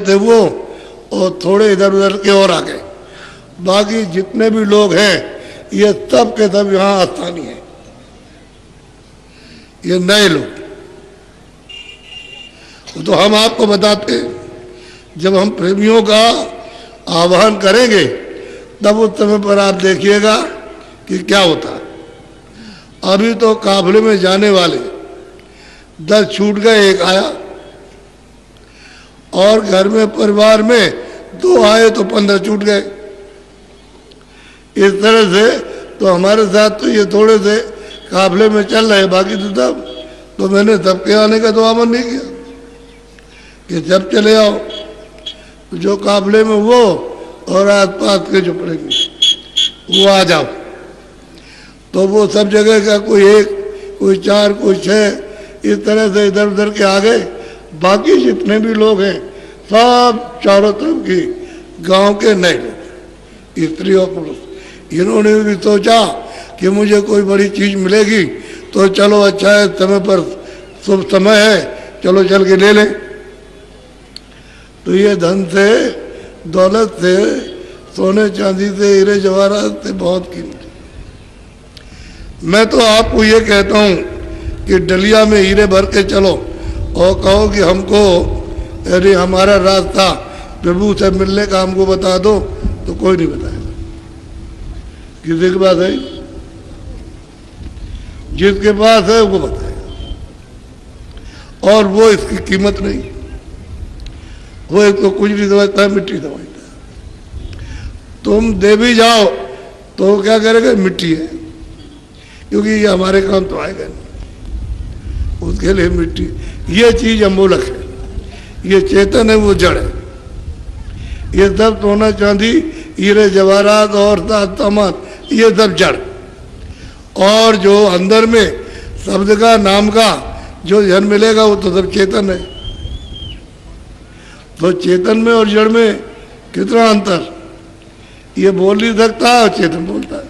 थे वो, और थोड़े इधर उधर के और आ गए। बाकी जितने भी लोग हैं ये सब के सब यहाँ स्थानीय हैं, ये नए लोग। तो हम आपको बताते हैं, जब हम प्रेमियों का आह्वान करेंगे तब उस समय पर आप देखिएगा कि क्या होता है। अभी तो काफिले में जाने वाले 10 छूट गए, 1 आया, और घर में परिवार में 2 आए तो 15 छूट गए। इस तरह से तो हमारे साथ तो ये थोड़े से काफिले में चल रहे, बाकी तो सब तो मैंने सबके आने का तो आमंत्रण नहीं किया कि जब चले आओ। तो जो काफिले में वो और आसपास के जो पड़ेंगे वो आ जाओ। तो वो सब जगह का कोई 1, कोई 4, कोई 6 इस तरह से इधर उधर के आ गए। बाकी जितने भी लोग हैं सब चारों तरफ की गांव के नए लोग, स्त्री और पुरुष, इन्होंने भी सोचा कि मुझे कोई बड़ी चीज़ मिलेगी तो चलो अच्छा है, समय पर शुभ समय है, चलो चल के ले लें। तो ये धन से, दौलत से, सोने चांदी से, हीरे जवाहरात से बहुत कीमती। मैं तो आपको ये कहता हूँ कि डलिया में हीरे भर के चलो और कहो कि हमको यदि हमारा रास्ता प्रभु से मिलने का हमको बता दो, तो कोई नहीं बताएगा। किसी के पास है, जिसके पास है वो बताएगा, और वो इसकी कीमत नहीं, वो एक तो कुछ नहीं समझता है, मिट्टी समझता है। तुम दे भी जाओ तो क्या करेगा, मिट्टी है, क्योंकि ये हमारे काम तो आएगा नहीं, उसके लिए मिट्टी। ये चीज़ अमोलक है, ये चेतन है, वो जड़ है। ये सब सोना चांदी, हीरे जवाहरात और सामान, ये सब जड़। और जो अंदर में शब्द का, नाम का जो जन मिलेगा वो तो सब चेतन है। तो चेतन में और जड़ में कितना अंतर, ये बोल नहीं सकता और चेतन बोलता है।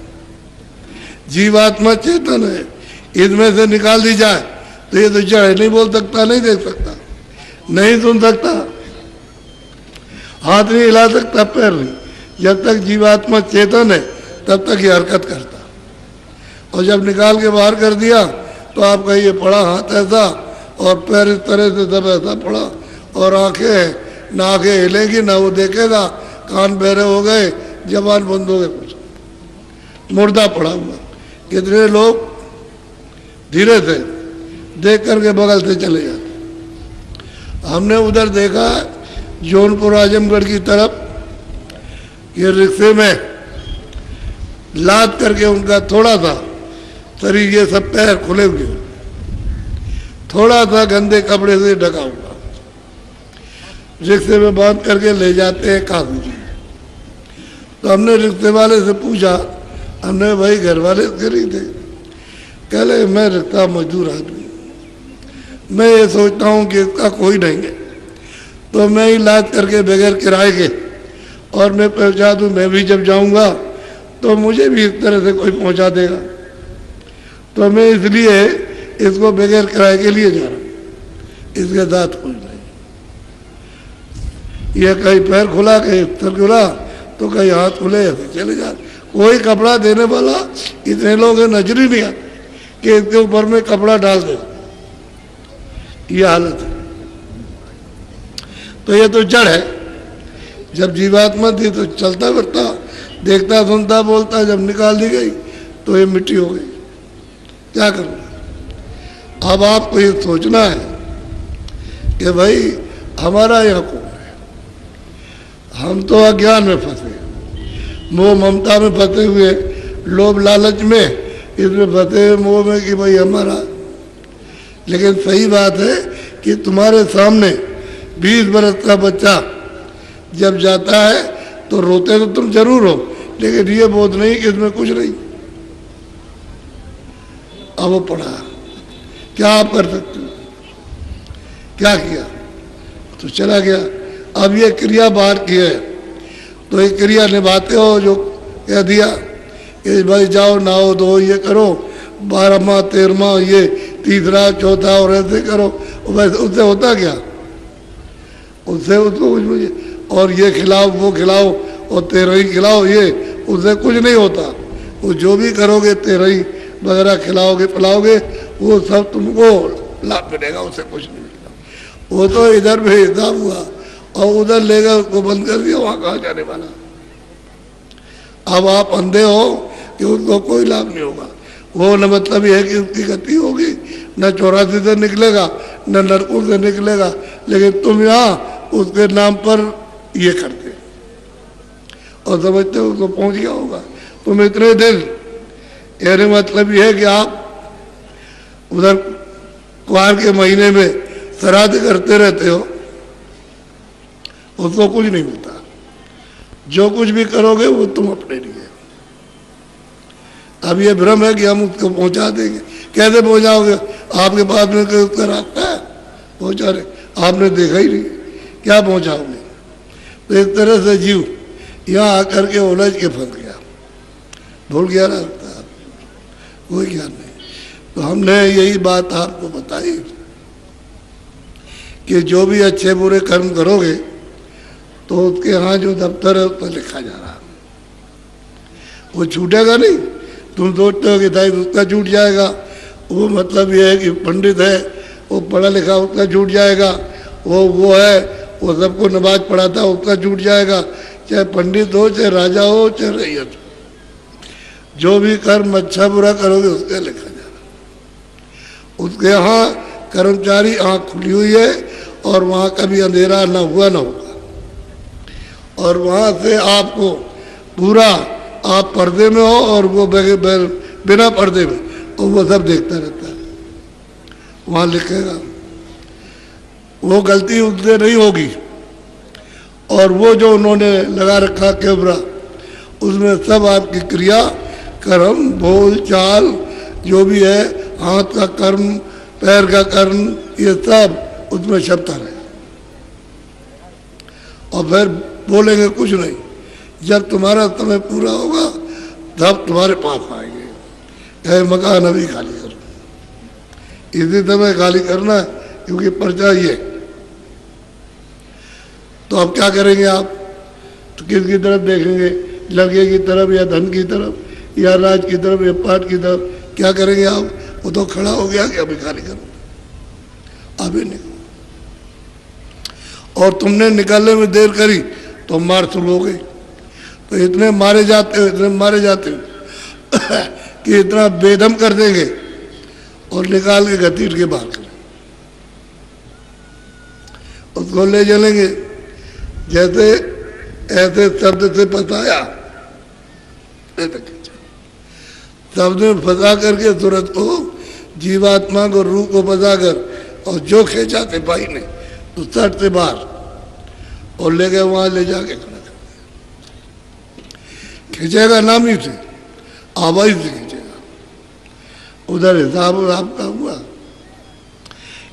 जीवात्मा चेतन है, इसमें से निकाल दी जाए तो ये तो जड़ है, नहीं बोल सकता, नहीं देख सकता, नहीं सुन सकता, हाथ नहीं हिला सकता, पैर नहीं। जब तक जीवात्मा चेतन है तब तक ये हरकत करता, और जब निकाल के बाहर कर दिया तो आप कहिए पड़ा हाथ ऐसा और पैर इस तरह से सब ऐसा पड़ा, और आंखें ना आंखें हिलेंगी ना वो देखेगा, कान बहरे हो गए, जबान बंद हो गए, कुछ मुर्दा पड़ा हुआ। कितने लोग धीरे से देख करके बगल से चले जाते। हमने उधर देखा जौनपुर आजमगढ़ की तरफ, ये रिक्शे में लाद करके उनका थोड़ा सा शरीर, ये सब पैर खुले हुए, थोड़ा सा गंदे कपड़े से ढका हुआ, रिक्शे में बांध करके ले जाते हैं काबू जी। तो हमने रिक्शे वाले से पूछा, हमने भाई घर वाले खरीदे, कह ले मैं रिक्शा मजदूर आदमी, मैं ये सोचता हूँ कि इसका कोई नहीं है तो मैं ही लाद करके बगैर किराए के और मैं पहुँचा दूँ, मैं भी जब जाऊँगा तो मुझे भी इस तरह से कोई पहुँचा देगा, तो मैं इसलिए इसको बगैर किराए के लिए जा रहा हूँ, इसके साथ कुछ नहीं। यह कहीं पैर खुला, कहीं सर खुला, तो कहीं हाथ खुले, ऐसे चले जा। कोई कपड़ा देने वाला, इतने लोग नजर ही नहीं आते कि इसके ऊपर में कपड़ा डाल दे, ये हालत है। तो ये तो जड़ है। जब जीवात्मा थी तो चलता फिरता, देखता सुनता बोलता, जब निकाल दी गई तो ये मिट्टी हो गई। क्या करना? अब आपको ये सोचना है कि भाई हमारा यहाँ कौन है। हम तो अज्ञान में फंसे, मोह ममता में फंसे हुए, लोभ लालच में, इसमें फंसे हुए मोह में कि भाई हमारा। लेकिन सही बात है कि तुम्हारे सामने 20 बरस का बच्चा जब जाता है तो रोते तो तुम जरूर हो, लेकिन ये बोध नहीं कि इसमें कुछ नहीं। अब वो पढ़ा, क्या आप कर सकते हो? क्या किया? तो चला गया। अब ये क्रिया बाहर की है, तो ये क्रिया निभाते हो जो कह दिया कि भाई जाओ नहाओ धो, ये करो, 12वां 13वां, ये तीसरा चौथा, और ऐसे करो। वैसे उससे होता क्या? उससे उसको कुछ मुझे और ये खिलाओ वो खिलाओ और तेरही खिलाओ, ये उससे कुछ नहीं होता। वो जो भी करोगे तेरही वगैरह खिलाओगे पिलाओगे वो सब तुमको लाभ मिलेगा, उससे कुछ नहीं मिलेगा। वो तो इधर भी हिसाब हुआ और उधर लेगा उसको बंद कर दिया, वहाँ कहाँ जाने वाला। अब आप अंधे हो कि उसको कोई लाभ नहीं होगा। वो न मतलब ये है कि उसकी गति होगी, न 84 से निकलेगा न नरकुल से निकलेगा, लेकिन तुम यहाँ उसके नाम पर ये करते और समझते हो उसको पहुंच गया होगा। तुम इतने दिन यानी मतलब ये है कि आप उधर कुआर के महीने में श्राद्ध करते रहते हो, उसको कुछ नहीं मिलता। जो कुछ भी करोगे वो तुम अपने लिए। अब ये भ्रम है कि हम उसको पहुंचा देंगे। कैसे पहुंचाओगे? आपके पास में कोई उसका रास्ता है पहुंचा रहे, आपने देखा ही नहीं, क्या पहुंचाओगे? तो इस तरह से जीव यहाँ आकर के उलझ के फंस गया, भूल गया रास्ता, कोई ज्ञान नहीं। तो हमने यही बात आपको बताई कि जो भी अच्छे बुरे कर्म करोगे तो उसके यहाँ जो दफ्तर है उस पर लिखा जा रहा, वो छूटेगा नहीं। तुम सोचते हो कि भाई उसका छूट जाएगा, वो मतलब ये है कि पंडित है वो पढ़ा लिखा उसका छूट जाएगा, वो है वो सबको नमाज पढ़ाता उसका छूट जाएगा। चाहे पंडित हो चाहे राजा हो चाहे रैयत हो, जो भी कर्म अच्छा बुरा करोगे उसका लिखा जा रहा। उसके यहाँ कर्मचारी आँख खुली हुई है और वहाँ कभी अंधेरा ना हुआ ना होगा। और वहाँ से आपको पूरा आप पर्दे में हो और वो बिना पर्दे में, और वो सब देखता रहता है। वहाँ लिखेगा, वो गलती उससे नहीं होगी। और वो जो उन्होंने लगा रखा कैमरा, उसमें सब आपकी क्रिया कर्म बोल चाल जो भी है, हाथ का कर्म पैर का कर्म, ये सब उसमें छपता रहे। और फिर बोलेंगे कुछ नहीं। जब तुम्हारा समय पूरा होगा तब तुम्हारे पास आएंगे, कहे मकान अभी खाली करो। इसी समय खाली करना है क्योंकि पर्चा ये। तो अब क्या करेंगे आप? तो किसकी तरफ देखेंगे? लड़के की तरफ या धन की तरफ या राज की तरफ या पाठ की तरफ? क्या करेंगे आप? वो तो खड़ा हो गया कि अभी खाली करो, अभी नहीं। और तुमने निकालने में देर करी तो मार शुरू हो गई। तो इतने मारे जाते हो, इतने मारे जाते हो कि इतना बेदम कर देंगे और निकाल के घसीट के बाहर करें, उसको ले चलेंगे। जैसे ऐसे शब्द से फंसाया, शब्द में फंसा करके तुरंत को जीवात्मा को रूह को फंसा कर और जो खींचा सिपाही ने तो सट से बाहर और ले गए वहां ले जाके खड़ा कर दिया। खींचेगा नाम ही से, आवाज से खींचेगा। उधर हिसाब आपका हुआ,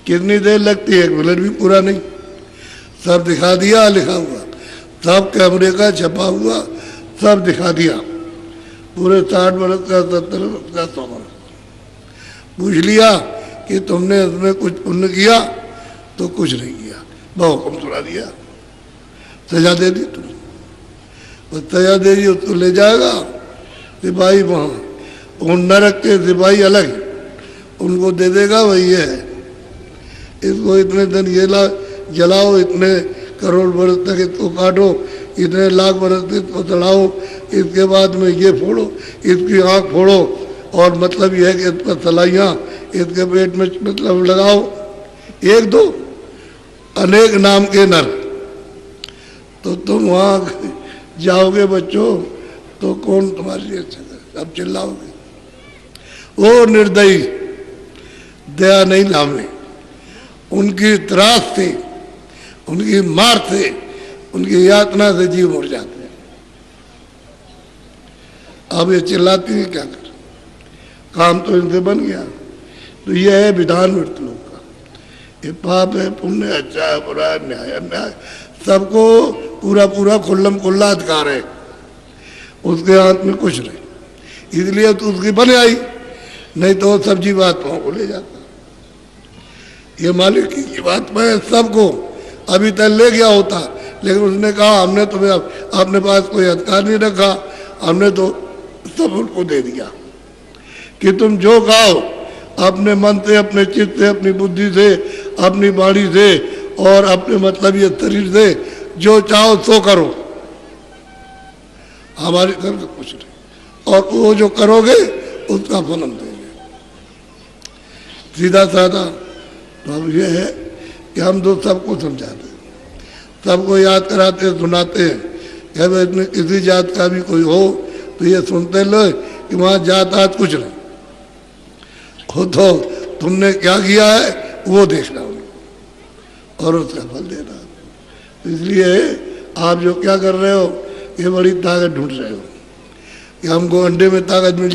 कितनी देर लगती है? 1 मिनट भी पूरा नहीं। सब दिखा दिया, लिखा हुआ सब कैमरे का छपा हुआ, सब दिखा दिया। पूरे 60 बरस का 70 बरस का 100 बरस। पूछ लिया कि तुमने इसमें कुछ पुण्य किया? तो कुछ नहीं किया, बहुहुक्म सुना दिया, सजा दे दी तुम। तो सजा दे दी, उसको ले जाएगा सिपाही वहाँ, उन नरक के सिपाही अलग, उनको दे देगा वही है। इसको इतने दिन ये जलाओ, इतने करोड़ बरस तक इसको काटो, इतने लाख बरस तक इसको चढ़ाओ, इसके बाद में ये फोड़ो, इसकी आँख फोड़ो, और मतलब यह है कि इस पर सलाइयाँ इसके पेट में मतलब लगाओ। 1 2 अनेक नाम के नर। तो तुम वहाँ जाओगे बच्चों तो कौन तुम्हारे लिए अच्छा करे? अब चिल्लाओगे। वो निर्दयी दया नहीं नामे, उनकी त्रास से, उनकी मार से, उनकी यातना से जीव मर जाते हैं। अब ये चिल्लाती है क्या कर? काम तो इनसे बन गया। तो ये है विधान मृत्यु का। ये पाप है पुण्य, अच्छा है बुरा है, न्याय अन्याय, सबको पूरा पूरा खुल्लम खुल्ला अधिकार है, उसके हाथ में कुछ नहीं। इसलिए तो उसकी बन आई, नहीं तो सब जीवात्माओं को ले जाता। ये मालिक की जीवात्मा है, सबको अभी तक ले गया होता, लेकिन उसने कहा हमने तुम्हें अपने पास कोई अधिकार नहीं रखा, हमने तो सब उनको दे दिया कि तुम जो खाओ अपने मन से, अपने चित्त से, अपनी बुद्धि से, अपनी वाणी से और अपने मतलब ये शरीर से जो चाहो सो करो, हमारे घर का कुछ नहीं, और वो जो करोगे उसका फल हम देंगे। सीधा साधा तो अब ये है कि हम तो सबको समझाते हैं, सबको याद कराते सुनाते हैं कि भाई इसमें किसी जात का भी कोई हो तो ये सुनते लो कि वहाँ जात आत कुछ नहीं, खुद तो तुमने क्या किया है वो देखना और उसका फल देना। इसलिए आप जो क्या कर रहे हो ये बड़ी ताकत ढूंढ रहे हो कि हमको अंडे में ताकत मिल जाए।